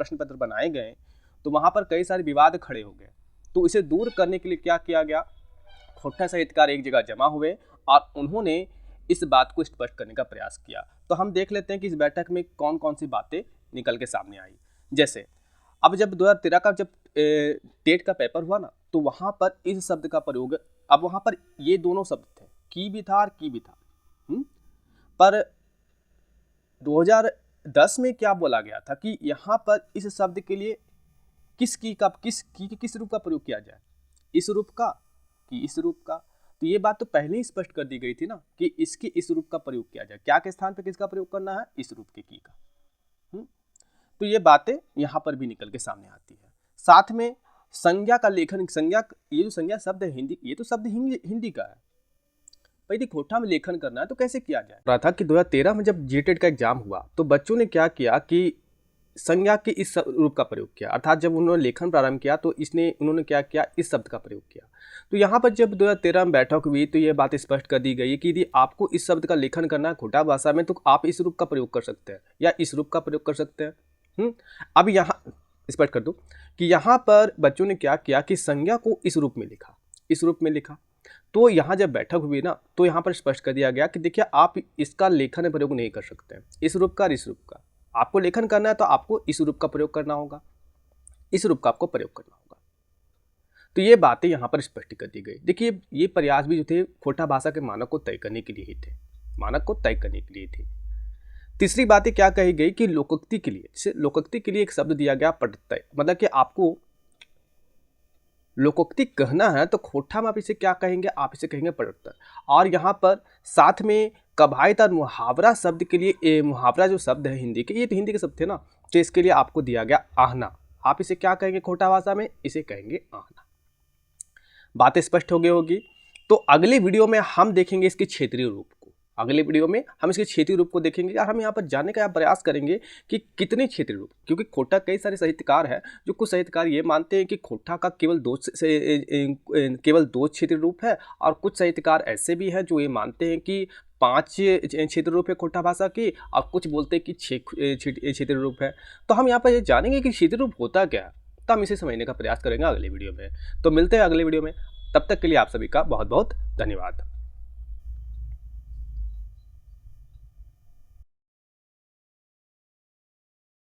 S1: पत्र बनाए गए तो वहाँ पर कई सारे विवाद खड़े हो गए। तो इसे दूर करने के लिए क्या किया गया, खोटा साहित्यकार एक जगह जमा हुए और उन्होंने इस बात को स्पष्ट करने का प्रयास किया। तो हम देख लेते हैं कि इस बैठक में कौन कौन सी बातें निकल के सामने आई। जैसे अब जब 2013 का जब टेट का पेपर हुआ ना, तो वहाँ पर इस शब्द का प्रयोग, अब वहाँ पर ये दोनों शब्द थे, की भी था और की भी था। पर 2010 में क्या बोला गया था कि यहाँ पर इस शब्द के लिए किस रूप का प्रयोग किया जाए, इस रूप का कि इस रूप का। तो ये बात तो पहले ही स्पष्ट कर दी गई थी ना कि इसके इस रूप का प्रयोग किया जाए, क्या के स्थान पर किसका प्रयोग करना है, इस रूप के की का। तो ये बातें यहाँ पर भी निकल के सामने आती है। साथ में संज्ञा का लेखन, संज्ञा, ये जो संज्ञा शब्द है हिंदी, ये तो शब्द हिंदी का है। यदि खोटा में लेखन करना है तो कैसे किया जाए। रहा था कि 2013 में जब जेटेड का एग्जाम हुआ तो बच्चों ने क्या किया कि संज्ञा के इस रूप का प्रयोग किया, अर्थात जब उन्होंने लेखन प्रारंभ किया तो उन्होंने क्या किया, इस शब्द का प्रयोग किया। तो यहाँ पर जब 2013 में बैठक हुई तो ये बात स्पष्ट कर दी गई कि यदि आपको इस शब्द का लेखन करना है खोटा भाषा में तो आप इस रूप का प्रयोग कर सकते हैं या इस रूप का प्रयोग कर सकते हैं। अब यहाँ स्पष्ट कर दो कि यहाँ पर बच्चों ने क्या किया कि संज्ञा को इस रूप में लिखा, इस रूप में लिखा। तो यहाँ जब बैठक हुई ना तो यहाँ पर स्पष्ट कर दिया गया कि देखिए आप इसका लेखन में प्रयोग नहीं कर सकते हैं, इस रूप का और इस रूप का। आपको लेखन करना है तो आपको इस रूप का प्रयोग करना होगा, इस रूप का आपको प्रयोग करना होगा। तो ये बातें यहाँ पर स्पष्ट कर दी गई। देखिए ये प्रयास भी जो थे खोटा भाषा के मानक को तय करने के लिए ही थे, मानक को तय करने के लिए थे। तीसरी बात क्या कही गई कि लोकोक्ति के लिए, जैसे लोकोक्ति के लिए एक शब्द दिया गया पटतय, मतलब कि आपको लोकोक्ति कहना है तो खोटा में आप इसे क्या कहेंगे, आप इसे कहेंगे पटतय। और यहाँ पर साथ में कवायद और मुहावरा शब्द के लिए, मुहावरा जो शब्द है हिंदी के, ये तो हिंदी के शब्द थे ना, तो इसके लिए आपको दिया गया आहना। आप इसे क्या कहेंगे खोटा भाषा में, इसे कहेंगे आहना। बातें स्पष्ट हो गई होगी। तो अगले वीडियो में हम देखेंगे इसके क्षेत्रीय रूप को, अगले वीडियो में हम इसके क्षेत्रीय रूप को देखेंगे और हम यहाँ पर जानने का प्रयास करेंगे कि कितने क्षेत्रीय रूप, क्योंकि खोटा कई सारे साहित्यकार हैं जो कुछ साहित्यकार ये मानते हैं कि खोटा का केवल दो क्षेत्रीय रूप है, और कुछ साहित्यकार ऐसे भी हैं जो ये मानते हैं कि 5 क्षेत्रीय रूप है खोटा भाषा की, और कुछ बोलते हैं कि 6 क्षेत्रीय रूप है। तो हम यहाँ पर ये जानेंगे कि क्षेत्रीय रूप होता क्या है, तो हम इसे समझने का प्रयास करेंगे अगले वीडियो में। तो मिलते हैं अगले वीडियो में, तब तक के लिए आप सभी का बहुत बहुत धन्यवाद।